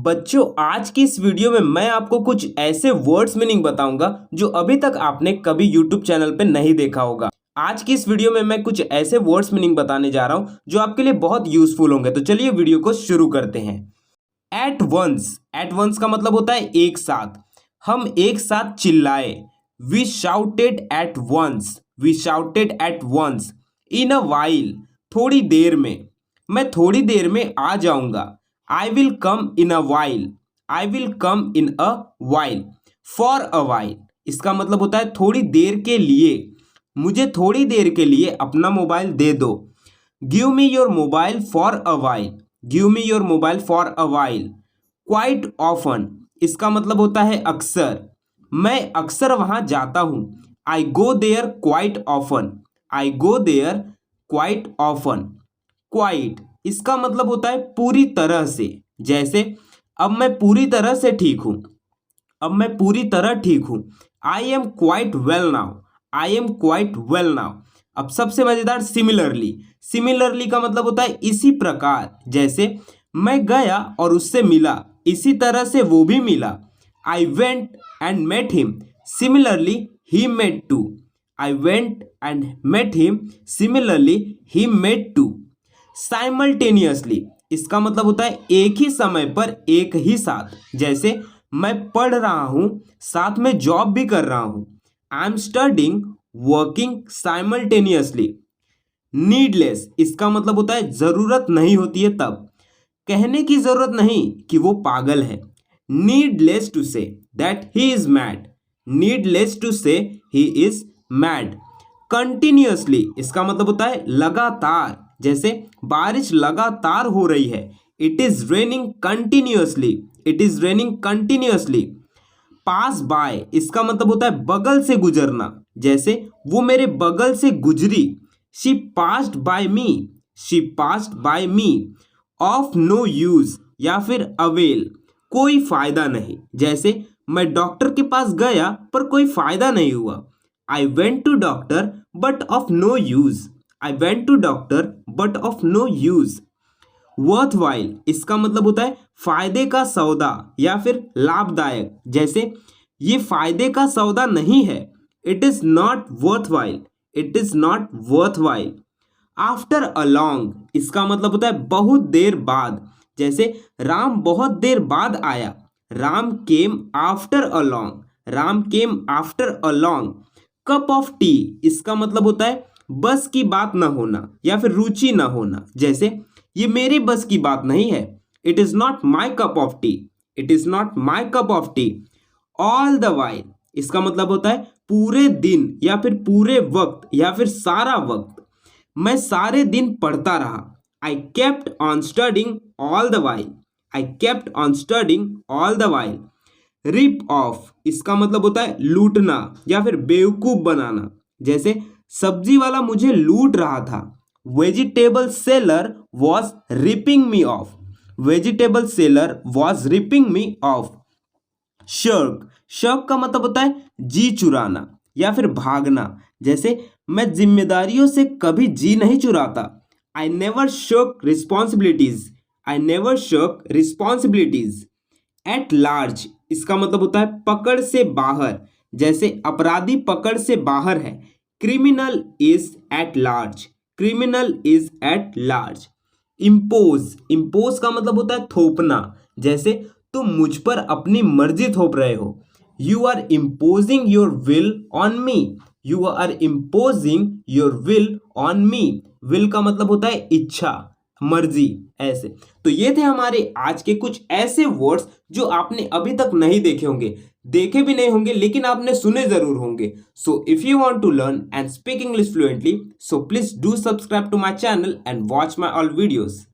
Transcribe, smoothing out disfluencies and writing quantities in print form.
बच्चों, आज की इस वीडियो में मैं आपको कुछ ऐसे वर्ड्स मीनिंग बताऊंगा जो अभी तक आपने कभी यूट्यूब चैनल पे नहीं देखा होगा। आज की इस वीडियो में मैं कुछ ऐसे वर्ड्स मीनिंग बताने जा रहा हूं जो आपके लिए बहुत यूजफुल होंगे। तो चलिए वीडियो को शुरू करते हैं। एट वंस, एट वंस का मतलब होता है एक साथ। हम एक साथ चिल्लाए। We shouted at once, we shouted at once. In a while, थोड़ी देर में। मैं थोड़ी देर में आ जाऊंगा। I will come in a while, I will come in a while, for a while। इसका मतलब होता है थोड़ी देर के लिए। मुझे थोड़ी देर के लिए अपना मोबाइल दे दो। Give me your mobile for a while, give me your mobile for a while। Quite often, इसका मतलब होता है अक्सर। मैं अक्सर वहां जाता हूं। I go there quite often, I go there quite often। Quite, इसका मतलब होता है पूरी तरह से। जैसे अब मैं पूरी तरह से ठीक हूं, अब मैं पूरी तरह ठीक हूं। I am quite well now, I am quite well now. अब सबसे मजेदार सिमिलरली, सिमिलरली का मतलब होता है इसी प्रकार। जैसे मैं गया और उससे मिला, इसी तरह से वो भी मिला। I went and met him, similarly he met too. I went and met him, similarly he met too. Simultaneously, इसका मतलब होता है एक ही समय पर एक ही साथ। जैसे मैं पढ़ रहा हूं, साथ में जॉब भी कर रहा हूं। I am studying working simultaneously. Needless, इसका मतलब होता है जरूरत नहीं होती है तब। कहने की जरूरत नहीं कि वो पागल है। Needless to say that he is mad, needless to say he is mad. Continuously, इसका मतलब होता है लगातार। जैसे बारिश लगातार हो रही है। It is raining continuously, it is raining continuously. Pass by, इसका मतलब होता है बगल से गुजरना। जैसे वो मेरे बगल से गुजरी। She passed by me, she passed by me. Of no use या फिर अवेल, कोई फायदा नहीं। जैसे मैं डॉक्टर के पास गया पर कोई फायदा नहीं हुआ। I went to doctor but of no use, I went to doctor but of no use. Worth while, इसका मतलब होता है फायदे का सौदा या फिर लाभदायक। जैसे ये फायदे का सौदा नहीं है। It is not worth while, it is not worth while. After a long, इसका मतलब होता है बहुत देर बाद। जैसे राम बहुत देर बाद आया। Ram came after a long, Ram came after a long. Cup of T, इसका मतलब होता है बस की बात ना होना या फिर रुचि ना होना। जैसे ये मेरी बस की बात नहीं है। It is not my cup of T, it is not my cup of T. All the while, इसका मतलब होता है पूरे दिन या फिर पूरे वक्त या फिर सारा वक्त। मैं सारे दिन पढ़ता रहा। I kept on studying all the while, I kept on studying all the while. Rip off, इसका मतलब होता है लूटना या फिर बेवकूफ बनाना। जैसे सब्जी वाला मुझे लूट रहा था। Vegetable seller was ripping me of, vegetable seller was ripping me of. Shark, shark का मतलब होता है जी चुराना या फिर भागना। जैसे मैं जिम्मेदारियों से कभी जी नहीं चुराता। I never shirk responsibilities, I never shirk responsibilities. At large, इसका मतलब होता है पकड़ से बाहर। जैसे अपराधी पकड़ से बाहर है। Criminal is at large, criminal is at large. Impose, impose का मतलब होता है थोपना। जैसे तुम मुझ पर अपनी मर्जी थोप रहे हो। You are imposing your will on me, you are imposing your will on me. Will का मतलब होता है इच्छा, मर्जी, ऐसे। तो ये थे हमारे आज के कुछ ऐसे वर्ड्स जो आपने अभी तक नहीं देखे होंगे, देखे भी नहीं होंगे लेकिन आपने सुने जरूर होंगे। So if you want to learn and speak English fluently, so please do subscribe to my channel and watch my all videos.